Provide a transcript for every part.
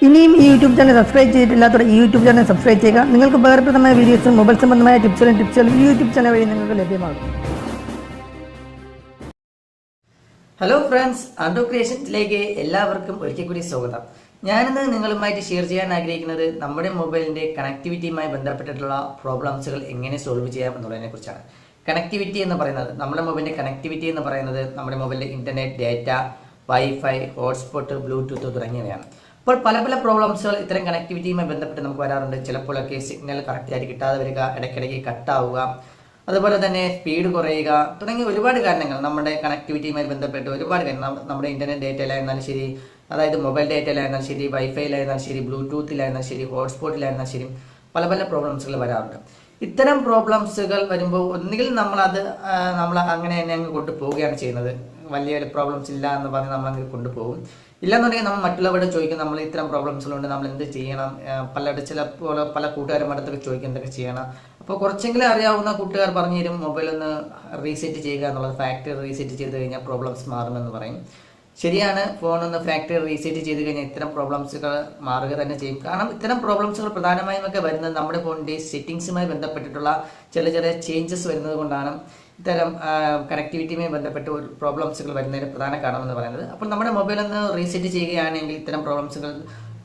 ഇനിയും ഈ YouTube channel subscribe ചെയ്തിട്ടില്ലാത്തവർ ഈ യൂട്യൂബ് ചാനൽ സബ്സ്ക്രൈബ് ചെയ്യുക. നിങ്ങൾക്ക് ഉപകാരപ്രദമായ വീഡിയോസും മൊബൈൽ സംബന്ധമായ ടിപ്സുകളും ഈ യൂട്യൂബ് ചാനൽ വഴി നിങ്ങൾക്ക് ലഭ്യമാകും. ഹലോ ഫ്രണ്ട്സ്, ആൻഡ്രോ ക്രിയേഷൻസിലേക്ക് എല്ലാവർക്കും ഒരിക്കൽ കൂടി സ്വാഗതം. ഞാനിന്ന് നിങ്ങളുമായിട്ട് ഷെയർ ചെയ്യാൻ ആഗ്രഹിക്കുന്നത് നമ്മുടെ മൊബൈലിൻ്റെ കണക്ടിവിറ്റിയുമായി ബന്ധപ്പെട്ടിട്ടുള്ള പ്രോബ്ലംസുകൾ എങ്ങനെ സോൾവ് ചെയ്യാം എന്നുള്ളതിനെ കുറിച്ചാണ്. കണക്ടിവിറ്റി എന്ന് പറയുന്നത്, നമ്മുടെ മൊബൈലിൻ്റെ കണക്ടിവിറ്റി എന്ന് പറയുന്നത് നമ്മുടെ മൊബൈലിൻ്റെ internet, data, wifi, hotspot, Bluetooth തുടങ്ങിയവയാണ്. അപ്പോൾ പല പല പ്രോബ്ലംസുകൾ ഇത്തരം കണക്ടിവിറ്റിയുമായി ബന്ധപ്പെട്ട് നമുക്ക് വരാറുണ്ട്. ചിലപ്പോഴൊക്കെ സിഗ്നൽ കറക്റ്റായിട്ട് കിട്ടാതെ വരിക, ഇടയ്ക്കിടയ്ക്ക് കട്ടാവുക, അതുപോലെ തന്നെ സ്പീഡ് കുറയുക തുടങ്ങിയ ഒരുപാട് കാരണങ്ങൾ നമ്മുടെ കണക്ടിവിറ്റിയുമായി ബന്ധപ്പെട്ട് ഒരുപാട് കാര്യങ്ങൾ നമ്മുടെ ഇൻ്റർനെറ്റ് ഡേറ്റയിലായിരുന്നാലും ശരി, അതായത് മൊബൈൽ ഡേറ്റയിലായിരുന്നാലും ശരി, വൈഫൈയിലായിരുന്നാലും ശരി, ബ്ലൂടൂത്തിലായിരുന്നാലും ശരി, ഹോട്ട്സ്പോട്ടിലായിരുന്നാലും ശരി, പല പല പ്രോബ്ലംസുകൾ വരാറുണ്ട്. ഇത്തരം പ്രോബ്ലംസുകൾ വരുമ്പോൾ ഒന്നുകിൽ നമ്മൾ അങ്ങനെ തന്നെ അങ്ങ് കൊണ്ടുപോവുകയാണ് ചെയ്യുന്നത്. വലിയ പ്രോബ്ലംസ് ഇല്ല എന്ന് പറഞ്ഞ് നമ്മളങ്ങ് കൊണ്ടുപോകും. ഇല്ലെന്നുണ്ടെങ്കിൽ നമ്മൾ മറ്റുള്ളവരോട് ചോദിക്കും, നമ്മൾ ഇത്തരം പ്രോബ്ലംസുകളുണ്ട്, നമ്മൾ എന്ത് ചെയ്യണം. പല കൂട്ടുകാരുടെ അടുത്തൊക്കെ ചോദിക്കും എന്തൊക്കെ ചെയ്യണം. അപ്പോൾ കുറച്ചെങ്കിലും അറിയാവുന്ന കൂട്ടുകാർ പറഞ്ഞു തരും, മൊബൈൽ ഒന്ന് റീസെറ്റ് ചെയ്യുക എന്നുള്ളത്. ഫാക്ടറി റീസെറ്റ് ചെയ്ത് കഴിഞ്ഞാൽ പ്രോബ്ലംസ് മാറുമെന്ന് പറയും. ശരിയാണ്, ഫോണൊന്ന് ഫാക്ടറി റീസെറ്റ് ചെയ്ത് കഴിഞ്ഞാൽ ഇത്തരം പ്രോബ്ലംസുകൾ മാറുക തന്നെ ചെയ്യും. കാരണം ഇത്തരം പ്രോബ്ലംസുകൾ പ്രധാനമായും ഒക്കെ വരുന്നത് നമ്മുടെ ഫോണിൻ്റെ സെറ്റിങ്സുമായി ബന്ധപ്പെട്ടിട്ടുള്ള ചെറിയ ചെറിയ ചേഞ്ചസ് വരുന്നത് കൊണ്ടാണ് ഇത്തരം കണക്ടിവിറ്റിയുമായി ബന്ധപ്പെട്ട് പ്രോബ്ലംസുകൾ വരുന്നതിന് പ്രധാന കാരണമെന്ന് പറയുന്നത്. അപ്പോൾ നമ്മുടെ മൊബൈൽ ഒന്ന് റീസെറ്റ് ചെയ്യുകയാണെങ്കിൽ ഇത്തരം പ്രോബ്ലംസുകൾ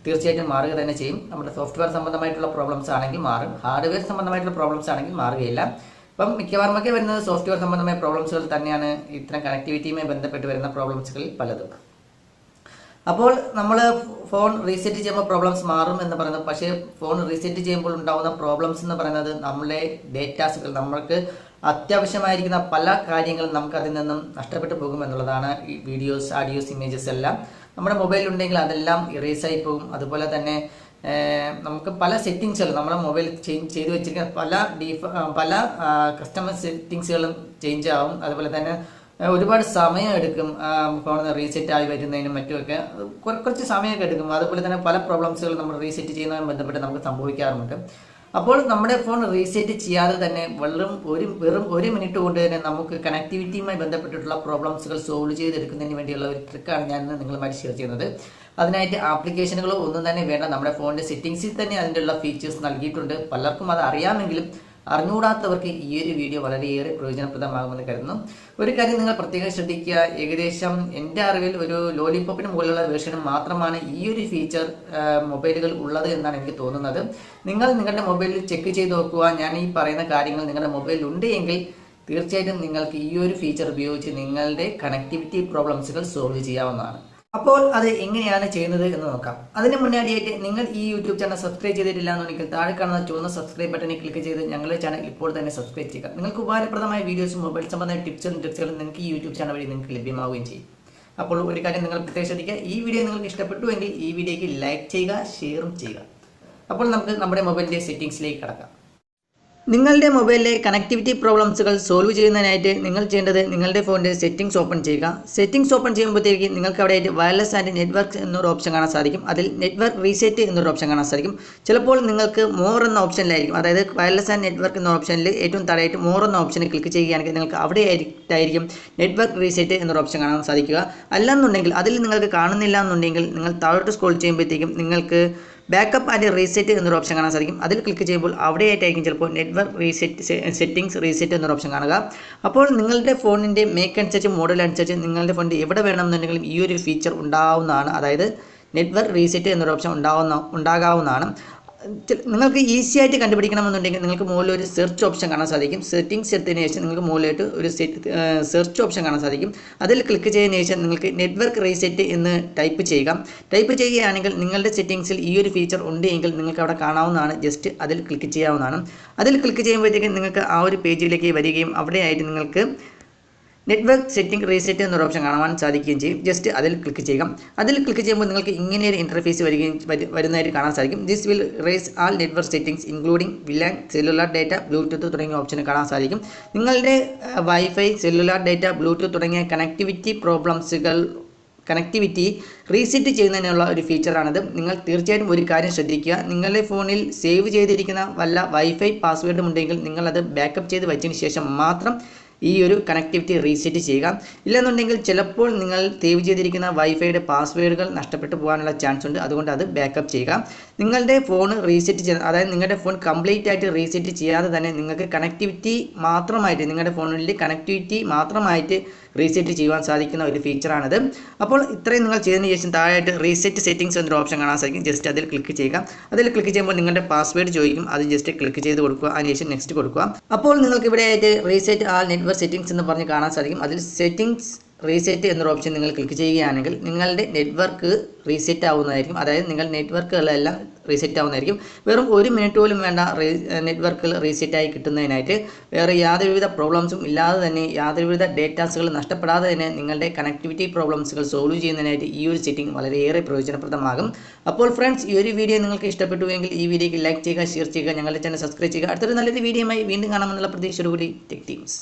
തീർച്ചയായിട്ടും മാറുക തന്നെ ചെയ്യും. നമ്മുടെ സോഫ്റ്റ്വെയർ സംബന്ധമായിട്ടുള്ള പ്രോബ്ലംസ് ആണെങ്കിൽ മാറും, ഹാർഡ്വെയർ സംബന്ധമായിട്ടുള്ള പ്രോബ്ലംസ് ആണെങ്കിൽ മാറുകയില്ല. അപ്പം മിക്കവാറുമൊക്കെ വരുന്നത് സോഫ്റ്റ്വെയർ സംബന്ധമായ പ്രോബ്ലംസുകൾ തന്നെയാണ് ഇത്തരം കണക്ടിവിറ്റിയുമായി ബന്ധപ്പെട്ട് വരുന്ന പ്രോബ്ലംസുകളിൽ പലതും. അപ്പോൾ നമ്മൾ ഫോൺ റീസെറ്റ് ചെയ്യുമ്പോൾ പ്രോബ്ലംസ് മാറും എന്ന് പറയുന്നത്, പക്ഷേ ഫോൺ റീസെറ്റ് ചെയ്യുമ്പോൾ ഉണ്ടാകുന്ന പ്രോബ്ലംസ് എന്ന് പറയുന്നത് നമ്മുടെ ഡേറ്റാസുകൾ, നമ്മൾക്ക് അത്യാവശ്യമായിരിക്കുന്ന പല കാര്യങ്ങളും നമുക്ക് അതിൽ നിന്നും നഷ്ടപ്പെട്ടു പോകും എന്നുള്ളതാണ്. ഈ വീഡിയോസ്, ഓഡിയോസ്, ഇമേജസ് എല്ലാം നമ്മുടെ മൊബൈലുണ്ടെങ്കിൽ അതെല്ലാം ഇറേസ് ആയി പോകും. അതുപോലെ തന്നെ നമുക്ക് പല സെറ്റിങ്സുകൾ നമ്മുടെ മൊബൈൽ ചെയ്ത് വെച്ചിരിക്കുന്ന പല കസ്റ്റമർ സെറ്റിങ്സുകളും ചേഞ്ച് ആവും. അതുപോലെ തന്നെ ഒരുപാട് സമയം എടുക്കും ഫോൺ റീസെറ്റ് ആയി വരുന്നതിനും മറ്റുമൊക്കെ കുറച്ച് സമയമൊക്കെ എടുക്കും. അതുപോലെ തന്നെ പല പ്രോബ്ലംസുകൾ നമ്മൾ റീസെറ്റ് ചെയ്യുന്നതുമായി ബന്ധപ്പെട്ട് നമുക്ക് സംഭവിക്കാറുണ്ട്. അപ്പോൾ നമ്മുടെ ഫോൺ റീസെറ്റ് ചെയ്യാതെ തന്നെ വെറും ഒരു മിനിറ്റ് കൊണ്ട് തന്നെ നമുക്ക് കണക്ടിവിറ്റിയുമായി ബന്ധപ്പെട്ടിട്ടുള്ള പ്രോബ്ലംസുകൾ സോൾവ് ചെയ്തെടുക്കുന്നതിന് വേണ്ടിയുള്ള ഒരു ട്രിക്കാണ് ഞാൻ ഇന്ന് നിങ്ങളുമായി ഷെയർ ചെയ്യുന്നത്. അതിനായിട്ട് ആപ്ലിക്കേഷനുകളോ ഒന്നും തന്നെ വേണ്ട, നമ്മുടെ ഫോണിൻ്റെ സെറ്റിങ്സിൽ തന്നെ അതിൻ്റെയുള്ള ഫീച്ചേഴ്സ് നൽകിയിട്ടുണ്ട്. പലർക്കും അത് അറിയാമെങ്കിലും അറിഞ്ഞുകൂടാത്തവർക്ക് ഈ ഒരു വീഡിയോ വളരെയേറെ പ്രയോജനപ്രദമാകുമെന്ന് കരുതുന്നു. ഒരു കാര്യം നിങ്ങൾ പ്രത്യേകം ശ്രദ്ധിക്കുക, ഏകദേശം എൻ്റെ അറിവിൽ ഒരു ലോലിപോപ്പിന് മുകളിലുള്ള വേർഷനും മാത്രമാണ് ഈ ഒരു ഫീച്ചർ മൊബൈലുകൾ ഉള്ളത് എന്നാണ് എനിക്ക് തോന്നുന്നത്. നിങ്ങളുടെ മൊബൈലിൽ ചെക്ക് ചെയ്ത് നോക്കുക. ഞാൻ ഈ പറയുന്ന കാര്യങ്ങൾ നിങ്ങളുടെ മൊബൈലിൽ ഉണ്ട് എങ്കിൽ തീർച്ചയായിട്ടും നിങ്ങൾക്ക് ഈ ഒരു ഫീച്ചർ ഉപയോഗിച്ച് നിങ്ങളുടെ കണക്ടിവിറ്റി പ്രോബ്ലംസുകൾ സോൾവ് ചെയ്യാവുന്നതാണ്. അപ്പോൾ അത് എങ്ങനെയാണ് ചെയ്യുന്നത് എന്ന് നോക്കാം. അതിന് മുന്നാടിയായിട്ട് നിങ്ങൾ ഈ യൂട്യൂബ് ചാനൽ സബ്സ്ക്രൈബ് ചെയ്തിട്ടില്ല എന്നുണ്ടെങ്കിൽ താഴെ കാണുന്ന ചുവന്ന സബ്സ്ക്രൈബ് ബട്ടണിൽ ക്ലിക്ക് ചെയ്ത് ഞങ്ങളുടെ ചാനൽ ഇപ്പോൾ തന്നെ സബ്സ്ക്രൈബ് ചെയ്യുക. നിങ്ങൾക്ക് ഉപകാരപ്രദമായ വീഡിയോസും മൊബൈൽ സംബന്ധമായ ടിപ്സുകളും നിങ്ങൾക്ക് ഈ യൂട്യൂബ് ചാനൽ വഴി നിങ്ങൾക്ക് ലഭ്യമാവുകയും ചെയ്യും. അപ്പോൾ ഒരു കാര്യം നിങ്ങൾ പ്രത്യേകം ശ്രദ്ധിക്കുക, ഈ വീഡിയോ നിങ്ങൾക്ക് ഇഷ്ടപ്പെട്ടു എങ്കിൽ ഈ വീഡിയോയ്ക്ക് ലൈക്ക് ചെയ്യുക, ഷെയറും ചെയ്യുക. അപ്പോൾ നമുക്ക് നമ്മുടെ മൊബൈലിൻ്റെ സെറ്റിങ്സിലേക്ക് കടക്കാം. നിങ്ങളുടെ മൊബൈലിലെ കണക്ടിവിറ്റി പ്രോബ്ലംസുകൾ സോൾവ് ചെയ്യുന്നതിനായിട്ട് നിങ്ങൾ ചെയ്യേണ്ടത് നിങ്ങളുടെ ഫോണിൻ്റെ സെറ്റിംഗ്സ് ഓപ്പൺ ചെയ്യുക. സെറ്റിംഗ്സ് ഓപ്പൺ ചെയ്യുമ്പോഴത്തേക്ക് നിങ്ങൾക്ക് അവിടെ ആയിട്ട് വയർലെസ് ആൻഡ് നെറ്റ്വർക്ക് എന്നൊരു ഓപ്ഷൻ കാണാൻ സാധിക്കും. അതിൽ നെറ്റ്വർക്ക് റീസെറ്റ് എന്നൊരു ഓപ്ഷൻ കാണാൻ സാധിക്കും. ചിലപ്പോൾ നിങ്ങൾക്ക് മോർ എന്ന ഓപ്ഷനിലായിരിക്കും, അതായത് വയർലെസ് ആൻഡ് നെറ്റ്വർക്ക് എന്ന ഓപ്ഷനിൽ ഏറ്റവും താഴെയായിട്ട് മോർ എന്ന ഓപ്ഷനിൽ ക്ലിക്ക് ചെയ്യുകയാണെങ്കിൽ നിങ്ങൾക്ക് അവിടെ ആയിരിക്കും നെറ്റ്വർക്ക് റീസെറ്റ് എന്നൊരു ഓപ്ഷൻ കാണാൻ സാധിക്കുക. അല്ലെന്നുണ്ടെങ്കിൽ അതിൽ നിങ്ങൾക്ക് കാണുന്നില്ല എന്നുണ്ടെങ്കിൽ നിങ്ങൾ താഴോട്ട് സ്ക്രോൾ ചെയ്യുമ്പോഴത്തേക്കും നിങ്ങൾക്ക് ബാക്കപ്പ് ആൻഡ് റീസെറ്റ് എന്നൊരു ഓപ്ഷൻ കാണാൻ സാധിക്കും. അതിൽ ക്ലിക്ക് ചെയ്യുമ്പോൾ അവിടെയായിട്ടായിരിക്കും ചിലപ്പോൾ നെറ്റ്വർക്ക് സെറ്റിംഗ്സ് റീസെറ്റ് എന്നൊരു ഓപ്ഷൻ കാണുക. അപ്പോൾ നിങ്ങളുടെ ഫോണിൻ്റെ മേക്ക് അനുസരിച്ച്, മോഡൽ അനുസരിച്ച് നിങ്ങളുടെ ഫോണിൻ്റെ എവിടെ വേണമെന്നുണ്ടെങ്കിലും ഈ ഒരു ഫീച്ചർ ഉണ്ടാവുന്നതാണ്. അതായത് നെറ്റ്വർക്ക് റീസെറ്റ് എന്നൊരു ഓപ്ഷൻ ഉണ്ടാകാവുന്നതാണ്. നിങ്ങൾക്ക് ഈസി ആയിട്ട് കണ്ടുപിടിക്കണമെന്നുണ്ടെങ്കിൽ നിങ്ങൾക്ക് മുകളിൽ ഒരു സെർച്ച് ഓപ്ഷൻ കാണാൻ സാധിക്കും. സെറ്റിംഗ്സ് എടുത്തതിന് ശേഷം നിങ്ങൾക്ക് മുകളിലായിട്ട് ഒരു സെർച്ച് ഓപ്ഷൻ കാണാൻ സാധിക്കും. അതിൽ ക്ലിക്ക് ചെയ്തതിന് ശേഷം നിങ്ങൾക്ക് നെറ്റ്വർക്ക് റീസെറ്റ് എന്ന് ടൈപ്പ് ചെയ്യുകയാണെങ്കിൽ നിങ്ങളുടെ സെറ്റിംഗ്സിൽ ഈ ഒരു ഫീച്ചർ ഉണ്ട് എങ്കിൽ നിങ്ങൾക്ക് അവിടെ കാണാവുന്നതാണ്. ജസ്റ്റ് അതിൽ ക്ലിക്ക് ചെയ്യാവുന്നതാണ്. അതിൽ ക്ലിക്ക് ചെയ്യുമ്പോഴത്തേക്കും നിങ്ങൾക്ക് ആ ഒരു പേജിലേക്ക് വരികയും അവിടെയായിട്ട് നിങ്ങൾക്ക് നെറ്റ്വർക്ക് സെറ്റിംഗ് റീസെറ്റ് എന്നൊരു ഓപ്ഷൻ കാണാൻ സാധിക്കുകയും ചെയ്യും. ജസ്റ്റ് അതിൽ ക്ലിക്ക് ചെയ്യുക. അതിൽ ക്ലിക്ക് ചെയ്യുമ്പോൾ നിങ്ങൾക്ക് ഇങ്ങനെ ഒരു ഇൻ്റർഫേസ് വരുന്നതായിട്ട് കാണാൻ സാധിക്കും. This will erase all network settings including WLAN, cellular data, bluetooth തുടങ്ങിയ ഓപ്ഷൻ കാണാൻ സാധിക്കും. നിങ്ങളുടെ വൈഫൈ, സെല്ലുലാർ ഡാറ്റ, ബ്ലൂടൂത്ത് തുടങ്ങിയ കണക്ടിവിറ്റി റീസെറ്റ് ചെയ്യുന്നതിനുള്ള ഒരു ഫീച്ചറാണിത്. നിങ്ങൾ തീർച്ചയായിട്ടും ഒരു കാര്യം ശ്രദ്ധിക്കുക, നിങ്ങളുടെ ഫോണിൽ സേവ് ചെയ്തിരിക്കുന്ന വല്ല വൈഫൈ പാസ്വേഡും ഉണ്ടെങ്കിൽ നിങ്ങളത് ബാക്കപ്പ് ചെയ്ത് വെച്ചതിന് ശേഷം മാത്രം ഈ ഒരു കണക്ടിവിറ്റി റീസെറ്റ് ചെയ്യുക. ഇല്ലെന്നുണ്ടെങ്കിൽ ചിലപ്പോൾ നിങ്ങൾ സേവ് ചെയ്തിരിക്കുന്ന വൈഫൈയുടെ പാസ്വേഡുകൾ നഷ്ടപ്പെട്ടു പോകാനുള്ള ചാൻസ് ഉണ്ട്. അതുകൊണ്ട് അത് ബാക്കപ്പ് ചെയ്യുക. നിങ്ങളുടെ ഫോൺ റീസെറ്റ് ചെയ്യുക, അതായത് നിങ്ങളുടെ ഫോൺ കംപ്ലീറ്റ് ആയിട്ട് റീസെറ്റ് ചെയ്യാതെ തന്നെ നിങ്ങൾക്ക് കണക്ടിവിറ്റി മാത്രമായിട്ട്, നിങ്ങളുടെ ഫോണിൽ കണക്ടിവിറ്റി മാത്രമായിട്ട് റീസെറ്റ് ചെയ്യുവാൻ സാധിക്കുന്ന ഒരു ഫീച്ചറാണിത്. അപ്പോൾ ഇത്രയും നിങ്ങൾ ചെയ്തതിന് ശേഷം താഴെയായിട്ട് റീസെറ്റ് സെറ്റിംഗ്സ് എന്നൊരു ഓപ്ഷൻ കാണാൻ സാധിക്കും. ജസ്റ്റ് അതിൽ ക്ലിക്ക് ചെയ്യുക. അതിൽ ക്ലിക്ക് ചെയ്യുമ്പോൾ നിങ്ങളുടെ പാസ്വേഡ് ചോദിക്കും. അത് ജസ്റ്റ് ക്ലിക്ക് ചെയ്ത് കൊടുക്കുക. അതിനുശേഷം നെക്സ്റ്റ് കൊടുക്കുക. അപ്പോൾ നിങ്ങൾക്ക് ഇവിടെ ആയിട്ട് റീസെറ്റ് ആൾ നെറ്റ്വർക്ക് സെറ്റിംഗ്സ് എന്ന് പറഞ്ഞ് കാണാൻ സാധിക്കും. അതിൽ സെറ്റിംഗ്സ് റീസെറ്റ് എന്നൊരു ഓപ്ഷൻ നിങ്ങൾ ക്ലിക്ക് ചെയ്യുകയാണെങ്കിൽ നിങ്ങളുടെ നെറ്റ്വർക്ക് റീസെറ്റ് ആവുന്നതായിരിക്കും. അതായത് നിങ്ങൾ നെറ്റ്വർക്കുകളെല്ലാം റീസെറ്റ് ആവുന്നതായിരിക്കും. വെറും 1 മിനിറ്റ് പോലും വേണ്ട നെറ്റ്വർക്കുകൾ റീസെറ്റായി കിട്ടുന്നതിനായിട്ട്. വേറെ യാതൊരുവിധ പ്രോബ്ലംസും ഇല്ലാതെ തന്നെ, യാതൊരുവിധ ഡേറ്റാസുകൾ നഷ്ടപ്പെടാതെ തന്നെ നിങ്ങളുടെ കണക്ടിവിറ്റി പ്രോബ്ലംസുകൾ സോൾവ് ചെയ്യുന്നതിനായിട്ട് ഈ ഒരു സെറ്റിംഗ് വളരെയേറെ പ്രയോജനപ്രദമാകും. അപ്പോൾ ഫ്രണ്ട്സ്, ഈ ഒരു വീഡിയോ നിങ്ങൾക്ക് ഇഷ്ടപ്പെട്ടുവെങ്കിൽ ഈ വീഡിയോക്ക് ലൈക്ക് ചെയ്യുക, ഷെയർ ചെയ്യുക, ഞങ്ങളുടെ ചാനൽ സബ്സ്ക്രൈബ് ചെയ്യുക. അടുത്തൊരു നല്ലൊരു വീഡിയോയുമായി വീണ്ടും കാണാമെന്നുള്ള പ്രതീക്ഷയോടുകൂടി ടെക് ടീംസ്.